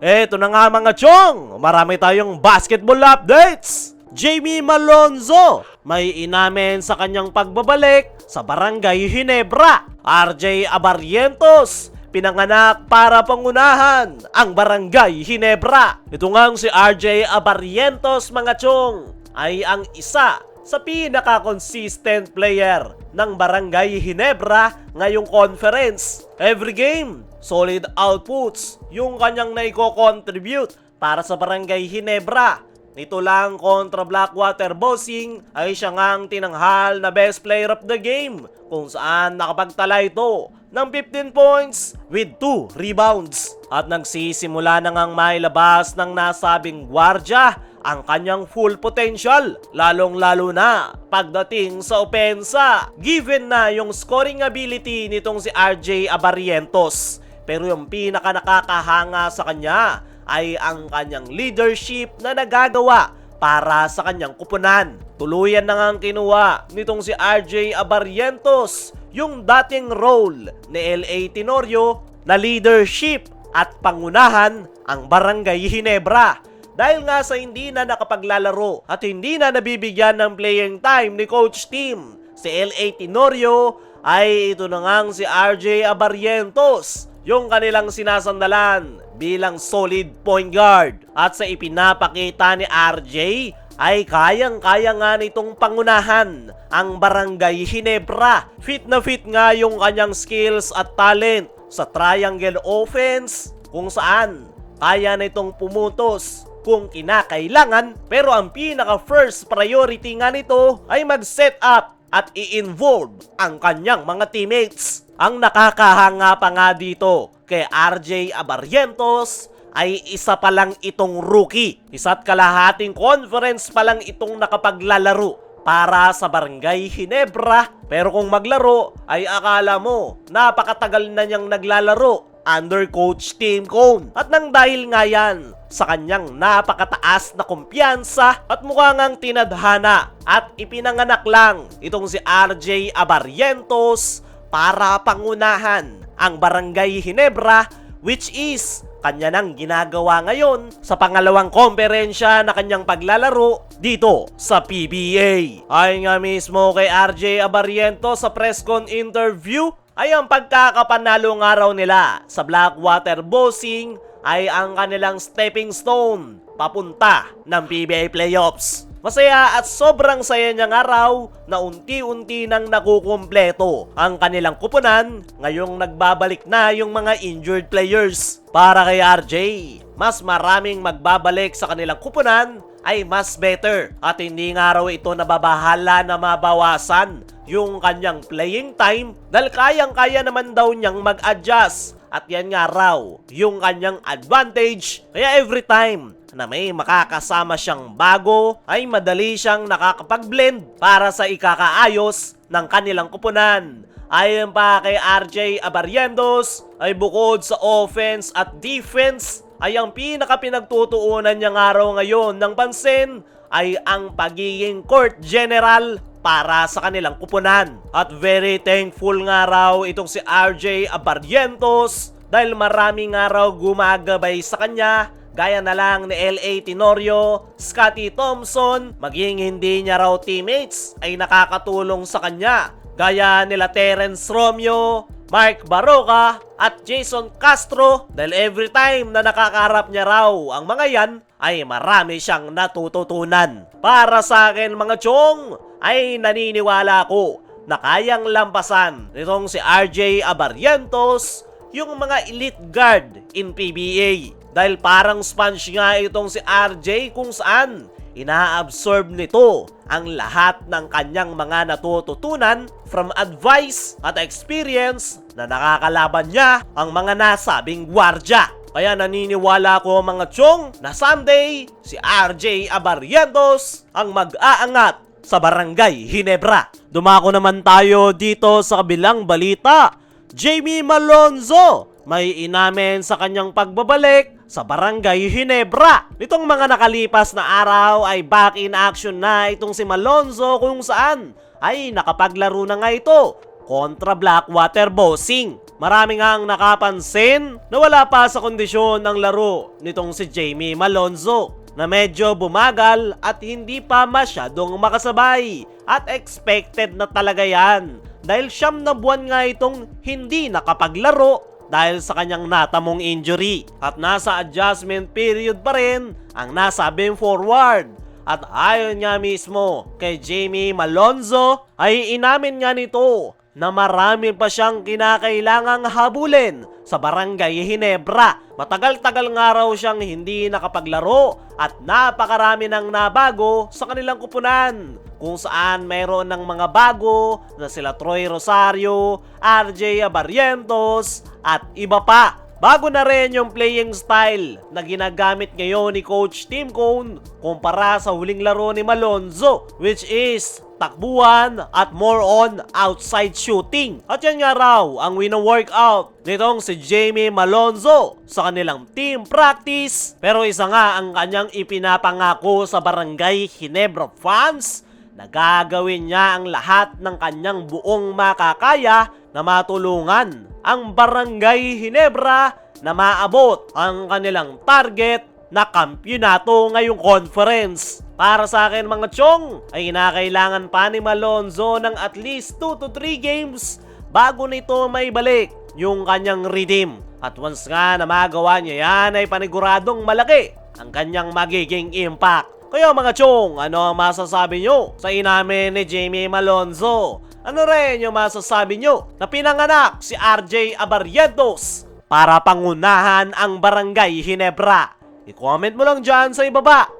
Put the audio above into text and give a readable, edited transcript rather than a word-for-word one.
Eto na nga mga chong, marami tayong basketball updates. Jamie Malonzo may inamin sa kanyang pagbabalik sa Barangay Ginebra. RJ Abarrientos pinanganak para pangunahan ang Barangay Ginebra. Ito ngang si RJ Abarrientos mga chong ay ang isa sa pinaka-consistent player ng Barangay Ginebra ngayong conference. Every game, solid outputs yung kanyang naiko-contribute para sa Barangay Ginebra. Nito lang kontra Blackwater Bossing ay siya ngang tinanghal na best player of the game kung saan nakapagtala ito ng 15 points with 2 rebounds. At nagsisimula na ngang mailabas ng nasabing gwardya ang kanyang full potential, lalong-lalo na pagdating sa opensa, given na yung scoring ability nitong si RJ Abarrientos. Pero yung pinaka nakakahanga sa kanya ay ang kanyang leadership na nagagawa para sa kanyang kupunan. Tuluyan na ngang kinuha nitong si RJ Abarrientos yung dating role ni LA Tenorio na leadership at pangunahan ang Barangay Ginebra. Dahil nga sa hindi na nakapaglalaro at hindi na nabibigyan ng playing time ni Coach Tim si LA Tenorio, ay ito na ngang si RJ Abarrientos yung kanilang sinasandalan bilang solid point guard. At sa ipinapakita ni RJ ay kayang-kaya nga nitong pangunahan ang Barangay Ginebra. Fit na fit nga yung kanyang skills at talent sa triangle offense kung saan kaya nitong pumutos kung kinakailangan. Pero ang pinaka first priority nga nito ay mag-set up at i-involve ang kanyang mga teammates. Ang nakakahanga pa nga dito kay RJ Abarrientos ay isa pa lang itong rookie. Isa't kalahating conference pa lang itong nakapaglalaro para sa Barangay Ginebra. Pero kung maglaro ay akala mo napakatagal na niyang naglalaro under Coach Tim Cone. At nang dahil nga yan sa kanyang napakataas na kumpiyansa at mukha ngang tinadhana at ipinanganak lang itong si RJ Abarrientos para pangunahan ang Barangay Ginebra, which is kanya nang ginagawa ngayon sa pangalawang komperensya na kanyang paglalaro dito sa PBA. Ay nga mismo kay RJ Abarrientos sa press con interview ay ang pagkakapanalo nga raw nila sa Blackwater Bossing ay ang kanilang stepping stone papunta ng PBA playoffs. Masaya at sobrang saya niya nga raw na unti-unti nang nakukumpleto ang kanilang kupunan ngayong nagbabalik na yung mga injured players. Para kay RJ, mas maraming magbabalik sa kanilang kupunan ay mas better at hindi nga raw ito nababahala na mabawasan yung kanyang playing time dahil kayang-kaya naman daw niyang mag-adjust. At yan nga raw yung kanyang advantage. Kaya every time na may makakasama siyang bago ay madali siyang nakakapag-blend para sa ikakaayos ng kanilang kupunan. Ayon pa kay RJ Abarrientos ay bukod sa offense at defense ay ang pinaka-pinagtutuunan niya nga raw ngayon ng pansin ay ang pagiging court general para sa kanilang kupunan. At very thankful nga raw itong si RJ Abarrientos dahil marami nga raw gumagabay sa kanya gaya na lang ni LA Tenorio, Scottie Thompson, maging hindi niya raw teammates ay nakakatulong sa kanya gaya nila Terence Romeo, Mark Baroka at Jason Castro dahil every time na nakakaharap niya raw ang mga yan ay marami siyang natututunan. Para sa akin mga chong ay naniniwala ko na kayang lampasan nitong si RJ Abarrientos yung mga elite guard in PBA dahil parang sponge nga itong si RJ kung saan ina-absorb nito ang lahat ng kanyang mga natututunan from advice at experience na nakakalaban niya ang mga nasabing gwardya. Kaya naniniwala ko mga chong na someday si RJ Abarrientos ang mag-aangat sa Barangay Ginebra. Dumako naman tayo dito sa kabilang balita. Jamie Malonzo may inamin sa kanyang pagbabalik sa Barangay Ginebra. Nitong mga nakalipas na araw ay back in action na itong si Malonzo kung saan ay nakapaglaro na nga ito kontra Blackwater Bossing. Marami nga ang nakapansin na wala pa sa kondisyon ng laro nitong si Jamie Malonzo na medyo bumagal at hindi pa masyadong makasabay at expected na talaga yan dahil 9 na buwan nga itong hindi nakapaglaro dahil sa kanyang natamong injury at nasa adjustment period pa rin ang nasabing forward. At ayon nga mismo kay Jamie Malonzo ay inamin nga nito na marami pa siyang kinakailangang habulin sa Barangay Ginebra. Matagal-tagal nga raw siyang hindi nakapaglaro at napakarami nang nabago sa kanilang kupunan kung saan mayroon ng mga bago na sila Troy Rosario, RJ Abarrientos at iba pa. Bago na rin yung playing style na ginagamit ngayon ni Coach Tim Cone kumpara sa huling laro ni Malonzo, which is takbuhan at more on outside shooting. At yan nga raw ang wino-workout nitong si Jamie Malonzo sa kanilang team practice. Pero isa nga ang kanyang ipinapangako sa Barangay Ginebra fans na gagawin niya ang lahat ng kanyang buong makakaya na matulungan ang Barangay Ginebra na maabot ang kanilang target na kampyonato ngayong conference. Para sa akin mga chong, ay kinakailangan pa ni Malonzo ng at least 2 to 3 games bago nito may balik yung kanyang redeem. At once nga na magawa niya yan ay paniguradong malaki ang kanyang magiging impact. Kaya mga chong, ano ang masasabi nyo sa inamin ni Jamie Malonzo? Ano rin yung masasabi nyo na pinanganak si RJ Abarrientos para pangunahan ang Barangay Ginebra? I-comment mo lang dyan sa ibaba.